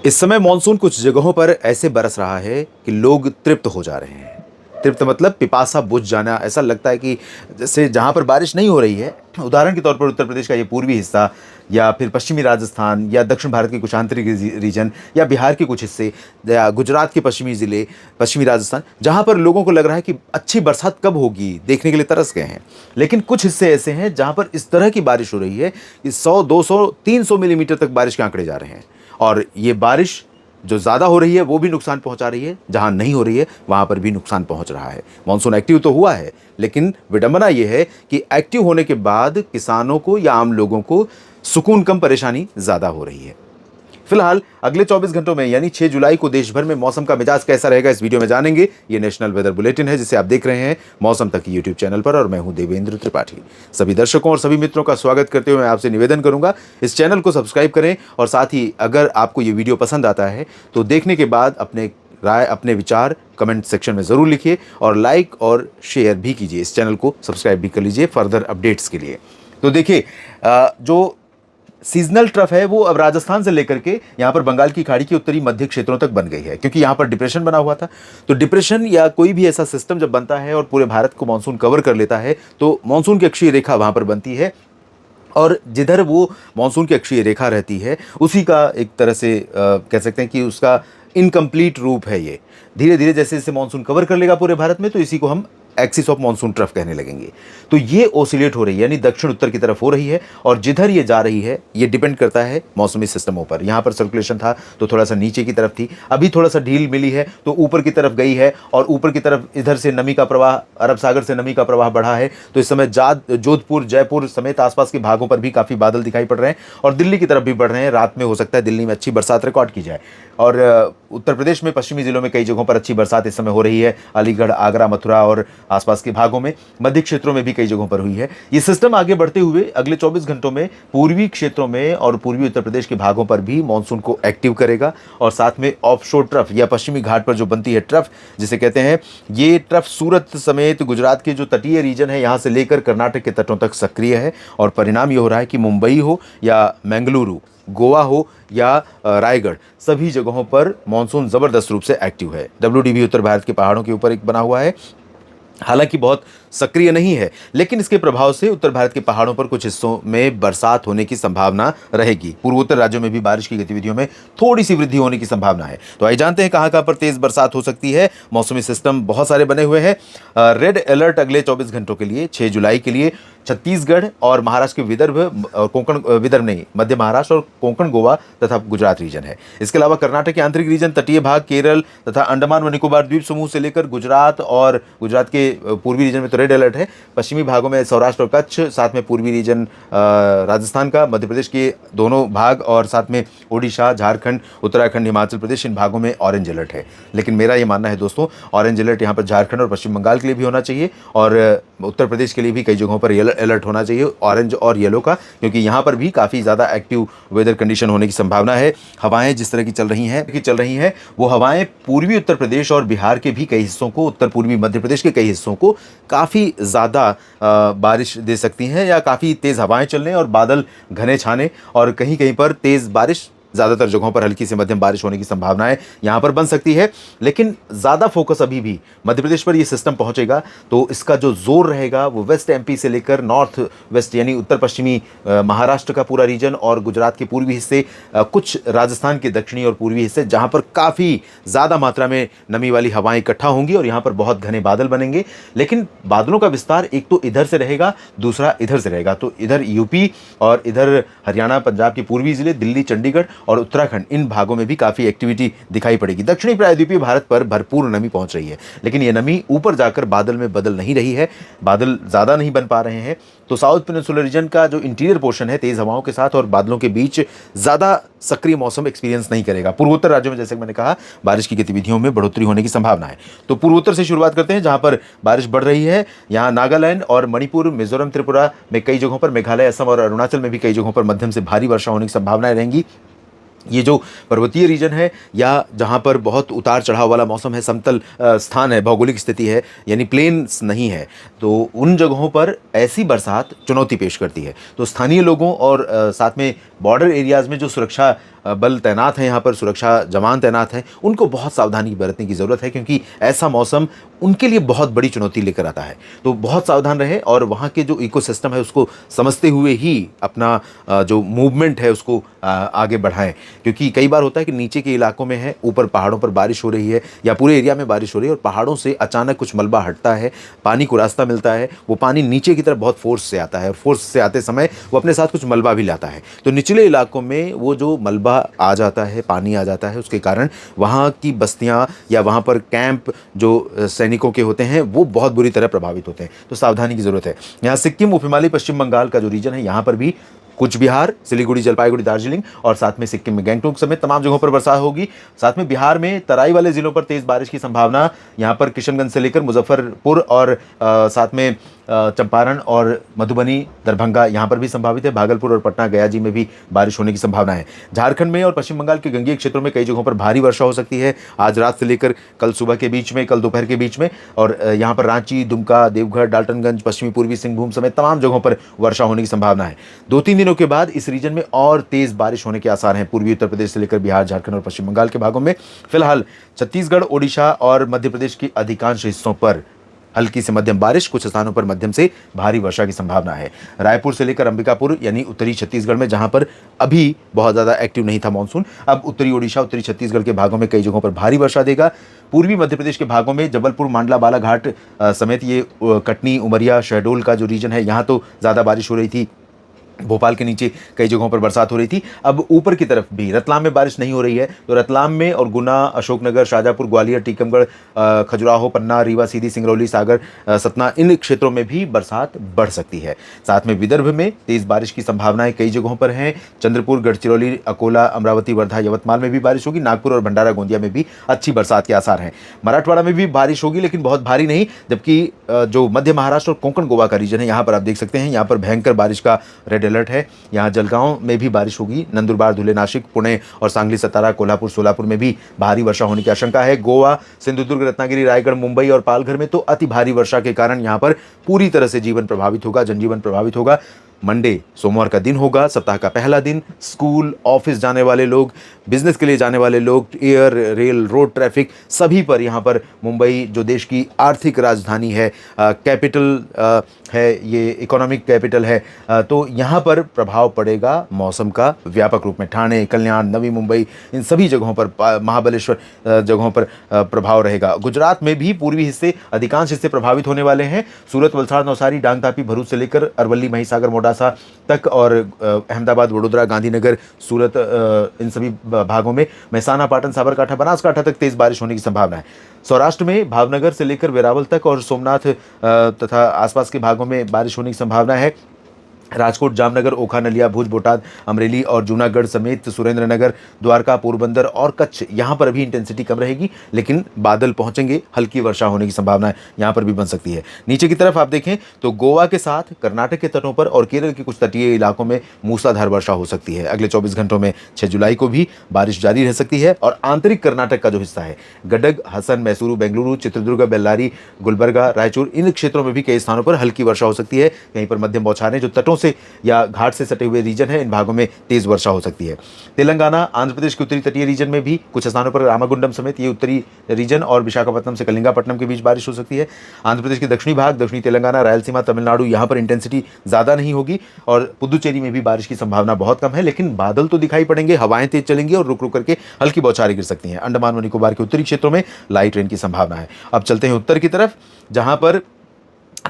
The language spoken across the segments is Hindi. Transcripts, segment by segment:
इस समय मॉनसून कुछ जगहों पर ऐसे बरस रहा है कि लोग तृप्त हो जा रहे हैं। तृप्त मतलब पिपासा बुझ जाना। ऐसा लगता है कि जैसे जहाँ पर बारिश नहीं हो रही है, उदाहरण के तौर पर उत्तर प्रदेश का ये पूर्वी हिस्सा या फिर पश्चिमी राजस्थान या दक्षिण भारत के कुछ आंतरिक रीजन या बिहार के कुछ हिस्से या गुजरात के पश्चिमी ज़िले, पश्चिमी राजस्थान, जहाँ पर लोगों को लग रहा है कि अच्छी बरसात कब होगी, देखने के लिए तरस गए हैं। लेकिन कुछ हिस्से ऐसे हैं जहाँ पर इस तरह की बारिश हो रही है कि 100, 200, 300 मिलीमीटर तक बारिश के आंकड़े जा रहे हैं। और ये बारिश जो ज़्यादा हो रही है वो भी नुकसान पहुंचा रही है, जहां नहीं हो रही है वहां पर भी नुकसान पहुंच रहा है। मॉनसून एक्टिव तो हुआ है, लेकिन विडंबना ये है कि एक्टिव होने के बाद किसानों को या आम लोगों को सुकून कम, परेशानी ज़्यादा हो रही है। फिलहाल अगले 24 घंटों में यानी 6 जुलाई को देश भर में मौसम का मिजाज कैसा रहेगा, इस वीडियो में जानेंगे। ये नेशनल वेदर बुलेटिन है जिसे आप देख रहे हैं मौसम तक की यूट्यूब चैनल पर, और मैं हूं देवेंद्र त्रिपाठी। सभी दर्शकों और सभी मित्रों का स्वागत करते हुए मैं आपसे निवेदन करूंगा, इस चैनल को सब्सक्राइब करें और साथ ही अगर आपको ये वीडियो पसंद आता है तो देखने के बाद अपने राय, अपने विचार कमेंट सेक्शन में ज़रूर लिखिए और लाइक और शेयर भी कीजिए। इस चैनल को सब्सक्राइब भी कर लीजिए फर्दर अपडेट्स के लिए। तो देखिए, जो सीजनल ट्रफ है वो अब राजस्थान से लेकर के यहाँ पर बंगाल की खाड़ी के उत्तरी मध्य क्षेत्रों तक बन गई है, क्योंकि यहाँ पर डिप्रेशन बना हुआ था। तो डिप्रेशन या कोई भी ऐसा सिस्टम जब बनता है और पूरे भारत को मानसून कवर कर लेता है तो मानसून की अक्षीय रेखा वहाँ पर बनती है, और जिधर वो मानसून की अक्षीय रेखा रहती है उसी का एक तरह से कह सकते हैं कि उसका इनकम्प्लीट रूप है ये। धीरे धीरे जैसे जैसे मानसून कवर कर लेगा पूरे भारत में तो इसी को हम एक्सिस ऑफ मानसून ट्रफ कहने लगेंगे। तो ये ओसिलेट हो रही है, यानी दक्षिण उत्तर की तरफ हो रही है, और जिधर ये जा रही है ये डिपेंड करता है मौसमी सिस्टमों पर। यहाँ पर सर्कुलेशन था तो थोड़ा सा नीचे की तरफ थी, अभी थोड़ा सा ढील मिली है तो ऊपर की तरफ गई है, और ऊपर की तरफ इधर से नमी का प्रवाह, अरब सागर से नमी का प्रवाह बढ़ा है। तो इस समय जोधपुर, जयपुर समेत आसपास के भागों पर भी काफ़ी बादल दिखाई पड़ रहे हैं, और दिल्ली की तरफ भी बढ़ रहे हैं। रात में हो सकता है दिल्ली में अच्छी बरसात रिकॉर्ड की जाए। और उत्तर प्रदेश में पश्चिमी जिलों में कई जगहों पर अच्छी बरसात इस समय हो रही है, अलीगढ़, आगरा, मथुरा और आसपास के भागों में। मध्य क्षेत्रों में भी कई जगहों पर हुई है। ये सिस्टम आगे बढ़ते हुए अगले 24 घंटों में पूर्वी क्षेत्रों में और पूर्वी उत्तर प्रदेश के भागों पर भी मानसून को एक्टिव करेगा, और साथ में ऑफशोर ट्रफ या पश्चिमी घाट पर जो बनती है ट्रफ जिसे कहते हैं, ये ट्रफ सूरत समेत गुजरात के जो तटीय रीजन है यहाँ से लेकर कर्नाटक के तटों तक सक्रिय है। और परिणाम ये हो रहा है कि मुंबई हो या बेंगलुरु, गोवा हो या रायगढ़, सभी जगहों पर मानसून ज़बरदस्त रूप से एक्टिव है। WDB उत्तर भारत के पहाड़ों के ऊपर एक बना हुआ है, हालांकि बहुत सक्रिय नहीं है, लेकिन इसके प्रभाव से उत्तर भारत के पहाड़ों पर कुछ हिस्सों में बरसात होने की संभावना रहेगी। पूर्वोत्तर राज्यों में भी बारिश की गतिविधियों में थोड़ी सी वृद्धि होने की संभावना है। तो आइए जानते हैं कहां कहां पर तेज बरसात हो सकती है। मौसमी सिस्टम बहुत सारे बने हुए हैं। रेड अलर्ट अगले 24 घंटों के लिए 6 जुलाई के लिए छत्तीसगढ़ और महाराष्ट्र के विदर्भ और कोंकण, विदर्भ नहीं, मध्य महाराष्ट्र और कोंकण, गोवा तथा गुजरात रीजन है। इसके अलावा कर्नाटक के आंतरिक रीजन, तटीय भाग, केरल तथा अंडमान व निकोबार द्वीप समूह से लेकर गुजरात और गुजरात के पूर्वी रीजन में तो रेड अलर्ट है। पश्चिमी भागों में सौराष्ट्र और कच्छ, साथ में पूर्वी रीजन राजस्थान का, मध्य प्रदेश के दोनों भाग, और साथ में ओडिशा, झारखंड, उत्तराखंड, हिमाचल प्रदेश, इन भागों में ऑरेंज अलर्ट है। लेकिन मेरा ये मानना है दोस्तों, ऑरेंज अलर्ट यहाँ पर झारखंड और पश्चिम बंगाल के लिए भी होना चाहिए, और उत्तर प्रदेश के लिए भी कई जगहों पर येलो अलर्ट होना चाहिए, ऑरेंज और येलो का, क्योंकि यहाँ पर भी काफ़ी ज़्यादा एक्टिव वेदर कंडीशन होने की संभावना है। हवाएं जिस तरह की चल रही हैं वो हवाएं पूर्वी उत्तर प्रदेश और बिहार के भी कई हिस्सों को, उत्तर पूर्वी मध्य प्रदेश के कई हिस्सों को काफ़ी ज़्यादा बारिश दे सकती हैं, या काफ़ी तेज़ हवाएं चलने और बादल घने छाने, और कहीं कहीं पर तेज़ बारिश, ज़्यादातर जगहों पर हल्की से मध्यम बारिश होने की संभावनाएं यहाँ पर बन सकती है। लेकिन ज़्यादा फोकस अभी भी मध्य प्रदेश पर ये सिस्टम पहुँचेगा तो इसका जो जोर रहेगा वो वेस्ट MP से लेकर नॉर्थ वेस्ट यानी उत्तर पश्चिमी महाराष्ट्र का पूरा रीजन और गुजरात के पूर्वी हिस्से, कुछ राजस्थान के दक्षिणी और पूर्वी हिस्से, जहाँ पर काफ़ी ज़्यादा मात्रा में नमी वाली हवाएं इकट्ठा होंगी और यहाँ पर बहुत घने बादल बनेंगे। लेकिन बादलों का विस्तार एक तो इधर से रहेगा, दूसरा इधर से रहेगा। तो इधर UP और इधर हरियाणा, पंजाब के पूर्वी ज़िले, दिल्ली, चंडीगढ़ और उत्तराखंड, इन भागों में भी काफ़ी एक्टिविटी दिखाई पड़ेगी। दक्षिणी प्रायद्वीपीय भारत पर भरपूर नमी पहुंच रही है, लेकिन ये नमी ऊपर जाकर बादल में बदल नहीं रही है, बादल ज़्यादा नहीं बन पा रहे हैं। तो साउथ पेनिनसुलर रीजन का जो इंटीरियर पोर्शन है तेज़ हवाओं के साथ और बादलों के बीच ज़्यादा सक्रिय मौसम एक्सपीरियंस नहीं करेगा। पूर्वोत्तर राज्यों में, जैसे मैंने कहा, बारिश की गतिविधियों में बढ़ोतरी होने की संभावना है। तो पूर्वोत्तर से शुरुआत करते हैं, जहाँ पर बारिश बढ़ रही है। यहाँ नागालैंड और मणिपुर, मिजोरम, त्रिपुरा में कई जगहों पर, मेघालय, असम और अरुणाचल में भी कई जगहों पर मध्यम से भारी वर्षा होने की संभावनाएं रहेंगी। ये जो पर्वतीय रीजन है या जहाँ पर बहुत उतार चढ़ाव वाला मौसम है, समतल स्थान है, भौगोलिक स्थिति है, यानी प्लेन्स नहीं है, तो उन जगहों पर ऐसी बरसात चुनौती पेश करती है। तो स्थानीय लोगों और साथ में बॉर्डर एरियाज़ में जो सुरक्षा बल तैनात हैं, यहाँ पर सुरक्षा जवान तैनात हैं, उनको बहुत सावधानी बरतने की ज़रूरत है, क्योंकि ऐसा मौसम उनके लिए बहुत बड़ी चुनौती लेकर आता है। तो बहुत सावधान रहें और वहाँ के जो इकोसिस्टम है उसको समझते हुए ही अपना जो मूवमेंट है उसको आगे बढ़ाएं, क्योंकि कई बार होता है कि नीचे के इलाकों में है, ऊपर पहाड़ों पर बारिश हो रही है या पूरे एरिया में बारिश हो रही है और पहाड़ों से अचानक कुछ मलबा हटता है, पानी को रास्ता मिलता है, वो पानी नीचे की तरफ बहुत फोर्स से आता है और फोर्स से आते समय वो अपने साथ कुछ मलबा भी लाता है। तो निचले इलाकों में वो जो मलबा आ जाता है, पानी आ जाता है, उसके कारण वहाँ की बस्तियाँ या वहाँ पर कैंप जो सैनिकों के होते हैं वो बहुत बुरी तरह प्रभावित होते हैं। तो सावधानी की ज़रूरत है। यहाँ सिक्किम, उप हिमालय, पश्चिम बंगाल का जो रीजन है, यहाँ पर भी कुछ बिहार, सिलीगुड़ी, जलपाईगुड़ी, दार्जिलिंग और साथ में सिक्किम में गैंगटोक समेत तमाम जगहों पर बरसात होगी। साथ में बिहार में तराई वाले जिलों पर तेज बारिश की संभावना, यहाँ पर किशनगंज से लेकर मुजफ्फरपुर और साथ में चंपारण और मधुबनी, दरभंगा यहाँ पर भी संभावित है। भागलपुर और पटना, गया जी में भी बारिश होने की संभावना है। झारखंड में और पश्चिम बंगाल के गंगेय क्षेत्रों में कई जगहों पर भारी वर्षा हो सकती है आज रात से लेकर कल सुबह के बीच में, कल दोपहर के बीच में। और यहाँ पर रांची, दुमका, देवघर, डाल्टनगंज, पश्चिमी पूर्वी सिंहभूम समेत तमाम जगहों पर वर्षा होने की संभावना है। 2-3 दिनों के बाद इस रीजन में और तेज बारिश होने के आसार हैं, पूर्वी उत्तर प्रदेश से लेकर बिहार, झारखंड और पश्चिम बंगाल के भागों में। फिलहाल छत्तीसगढ़, ओडिशा और मध्य प्रदेश के अधिकांश हिस्सों पर हल्की से मध्यम बारिश, कुछ स्थानों पर मध्यम से भारी वर्षा की संभावना है। रायपुर से लेकर अंबिकापुर यानी उत्तरी छत्तीसगढ़ में, जहां पर अभी बहुत ज़्यादा एक्टिव नहीं था मानसून, अब उत्तरी ओडिशा, उत्तरी छत्तीसगढ़ के भागों में कई जगहों पर भारी वर्षा देगा। पूर्वी मध्य प्रदेश के भागों में जबलपुर, मांडला, बालाघाट समेत ये कटनी, उमरिया, शहडोल का जो रीजन है, यहाँ तो ज़्यादा बारिश हो रही थी। भोपाल के नीचे कई जगहों पर बरसात हो रही थी। अब ऊपर की तरफ भी रतलाम में बारिश नहीं हो रही है, तो रतलाम में और गुना, अशोकनगर, शाजापुर, ग्वालियर, टीकमगढ़, खजुराहो, पन्ना, रीवा, सीधी, सिंगरौली, सागर, सतना, इन क्षेत्रों में भी बरसात बढ़ सकती है। साथ में विदर्भ में तेज बारिश की संभावनाएं कई जगहों पर हैं। चंद्रपुर, गढ़चिरौली, अकोला, अमरावती, वर्धा, यवतमाल में भी बारिश होगी। नागपुर और भंडारा, गोंदिया में भी अच्छी बरसात के आसार हैं। मराठवाड़ा में भी बारिश होगी, लेकिन बहुत भारी नहीं, जबकि जो मध्य महाराष्ट्र और कोंकण गोवा का रीजन है, यहाँ पर आप देख सकते हैं, यहाँ पर भयंकर बारिश का रेड अलर्ट है। यहाँ जलगांव में भी बारिश होगी। नंदुरबार, धुले, नासिक, पुणे और सांगली, सतारा, कोल्हापुर, सोलापुर में भी भारी वर्षा होने की आशंका है। गोवा, सिंधुदुर्ग, रत्नागिरी, रायगढ़, मुंबई और पालघर में तो अति भारी वर्षा के कारण यहाँ पर पूरी तरह से जीवन प्रभावित होगा, जनजीवन प्रभावित होगा। मंडे, सोमवार का दिन होगा, सप्ताह का पहला दिन। स्कूल, ऑफिस जाने वाले लोग, बिजनेस के लिए जाने वाले लोग, एयर, रेल, रोड ट्रैफिक, सभी पर यहाँ पर मुंबई जो देश की आर्थिक राजधानी है, कैपिटल है, ये इकोनॉमिक कैपिटल है, तो यहाँ पर प्रभाव पड़ेगा मौसम का व्यापक रूप में। ठाणे, कल्याण, नवी मुंबई, इन सभी जगहों पर, महाबलेश्वर जगहों पर प्रभाव रहेगा। गुजरात में भी पूर्वी हिस्से, अधिकांश हिस्से प्रभावित होने वाले हैं। सूरत, वलसाड़, नवसारी, डांग, तापी, भरूच से लेकर अरवली, महिसागर, मोडासा तक और अहमदाबाद, वडोदरा, गांधीनगर, सूरत, इन सभी भागों में, मेहसाना, पाटन, साबरकांठा, बनासकांठा तक तेज बारिश होने की संभावना है। सौराष्ट्र में भावनगर से लेकर वेरावल तक और सोमनाथ तथा आसपास के भागों में बारिश होने की संभावना है। राजकोट, जामनगर, ओखा, नलिया, भुज, बोटाद, अमरेली और जूनागढ़ समेत सुरेंद्रनगर, द्वारका, पोरबंदर और कच्छ, यहाँ पर अभी इंटेंसिटी कम रहेगी, लेकिन बादल पहुंचेंगे, हल्की वर्षा होने की संभावना यहाँ पर भी बन सकती है। नीचे की तरफ आप देखें तो गोवा के साथ कर्नाटक के तटों पर और केरल के कुछ तटीय इलाकों में मूसलाधार वर्षा हो सकती है। अगले 24 घंटों में 6 जुलाई को भी बारिश जारी रह सकती है। और आंतरिक कर्नाटक का जो हिस्सा है, गडग, हसन, मैसूरू, बेंगलुरु, चित्रदुर्ग, बेल्लारी, गुलबर्गा, रायचूर, इन क्षेत्रों में भी कई स्थानों पर हल्की वर्षा हो सकती है। कहीं पर मध्यम बौछारें, जो तटों से या घाट से सटे हुए रीजन है, इन भागों में तेज वर्षा हो सकती है। तेलंगाना, आंध्र प्रदेश के उत्तरी तटीय रीजन में भी कुछ स्थानों पर रामागुंडम समेत ये उत्तरी रीजन और विशाखापट्टनम से कलिंगापट्टनम के बीच बारिश हो सकती है। आंध्र प्रदेश के दक्षिणी भाग, दक्षिणी तेलंगाना, रायलसीमा, तमिलनाडु, यहाँ पर इंटेंसिटी ज़्यादा नहीं होगी और पुदुचेरी में भी बारिश की संभावना बहुत कम है, लेकिन बादल तो दिखाई पड़ेंगे, हवाएं तेज चलेंगी और रुक रुक करके हल्की बौछारें गिर सकती हैं। अंडमान व निकोबार के उत्तरी क्षेत्रों में लाइट रेन की संभावना है। अब चलते हैं उत्तर की तरफ, जहां पर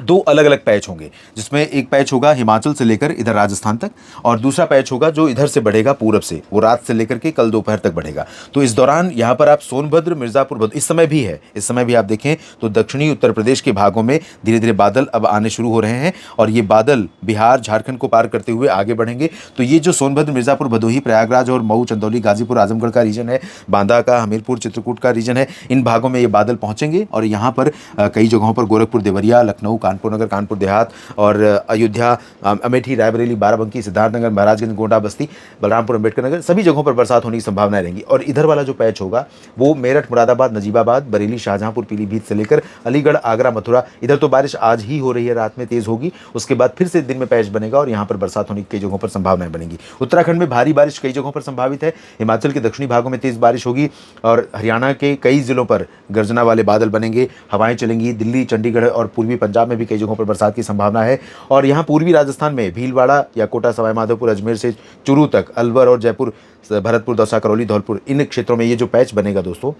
2 अलग अलग पैच होंगे, जिसमें एक पैच होगा हिमाचल से लेकर इधर राजस्थान तक और दूसरा पैच होगा जो इधर से बढ़ेगा पूरब से, वो रात से लेकर के कल दोपहर तक बढ़ेगा। तो इस दौरान यहाँ पर आप सोनभद्र, मिर्ज़ापुर, इस समय भी है, इस समय भी आप देखें तो दक्षिणी उत्तर प्रदेश के भागों में धीरे धीरे बादल अब आने शुरू हो रहे हैं और ये बादल बिहार, झारखंड को पार करते हुए आगे बढ़ेंगे। तो ये जो सोनभद्र, मिर्ज़ापुर, भदोही, प्रयागराज और मऊ, चंदौली, गाजीपुर, आजमगढ़ का रीजन है, बांदा का, हमीरपुर, चित्रकूट का रीजन है, इन भागों में ये बादल पहुँचेंगे और यहाँ पर कई जगहों पर गोरखपुर, देवरिया, लखनऊ, कानपुर नगर, कानपुर देहात और अयोध्या, अमेठी, रायबरेली, बाराबंकी, सिद्धार्थनगर, महाराजगंज, गोंडा, बस्ती, बलरामपुर, अंबेडकर नगर, सभी जगहों पर बरसात होने की संभावनाएं रहेंगी। और इधर वाला जो पैच होगा वो मेरठ, मुरादाबाद, नजीबाबाद, बरेली, शाहजहांपुर, पीलीभीत से लेकर अलीगढ़, आगरा, मथुरा, इधर तो बारिश आज ही हो रही है, रात में तेज होगी, उसके बाद फिर से दिन में पैच बनेगा और यहाँ पर बरसात होने की कई जगहों पर संभावनाएं बनेगी। उत्तराखंड में भारी बारिश कई जगहों पर संभावित है, हिमाचल के दक्षिणी भागों में तेज बारिश होगी और हरियाणा के कई जिलों पर गर्जना वाले बादल बनेंगे, हवाएं चलेंगी। दिल्ली, चंडीगढ़ और पूर्वी पंजाब में भी कई जगहों पर बरसात की संभावना है। और यहाँ पूर्वी राजस्थान में भीलवाड़ा या कोटा, सवाई माधोपुर, अजमेर से चूरू तक, अलवर और जयपुर, भरतपुर, दौसा, करौली, धौलपुर, इन क्षेत्रों में ये जो पैच बनेगा दोस्तों,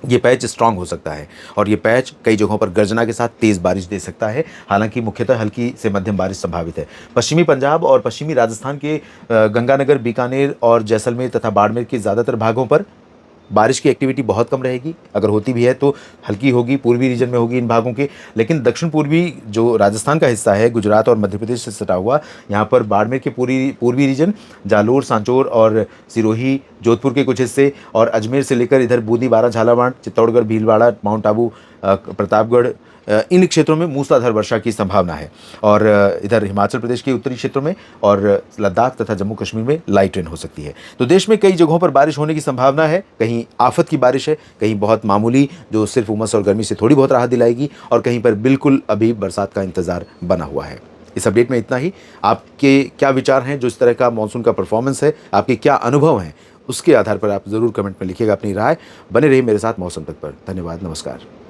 ये पैच स्ट्रांग हो सकता है और ये पैच कई जगहों पर गर्जना के साथ तेज बारिश दे सकता है। हालांकि मुख्यतः हल्की से मध्यम बारिश संभावित है। पश्चिमी पंजाब और पश्चिमी राजस्थान के गंगानगर, बीकानेर और जैसलमेर तथा बाड़मेर के ज़्यादातर भागों पर बारिश की एक्टिविटी बहुत कम रहेगी, अगर होती भी है तो हल्की होगी, पूर्वी रीजन में होगी इन भागों के। लेकिन दक्षिण पूर्वी जो राजस्थान का हिस्सा है, गुजरात और मध्य प्रदेश से सटा हुआ, यहाँ पर बाड़मेर के पूर्वी रीजन, जालोर, सांचौर और सिरोही, जोधपुर के कुछ हिस्से और अजमेर से लेकर इधर बूंदी, बारां, झालावाड़, चित्तौड़गढ़, भीलवाड़ा, माउंट आबू, प्रतापगढ़, इन क्षेत्रों में मूसलाधार वर्षा की संभावना है। और इधर हिमाचल प्रदेश के उत्तरी क्षेत्रों में और लद्दाख तथा जम्मू कश्मीर में लाइट रेन हो सकती है। तो देश में कई जगहों पर बारिश होने की संभावना है। कहीं आफत की बारिश है, कहीं बहुत मामूली जो सिर्फ उमस और गर्मी से थोड़ी बहुत राहत दिलाएगी और कहीं पर बिल्कुल अभी बरसात का इंतजार बना हुआ है। इस अपडेट में इतना ही। आपके क्या विचार हैं जो इस तरह का मानसून का परफॉर्मेंस है, आपके क्या अनुभव हैं, उसके आधार पर आप ज़रूर कमेंट में लिखिएगा अपनी राय। बने रहिए मेरे साथ मौसम तक पर। धन्यवाद, नमस्कार।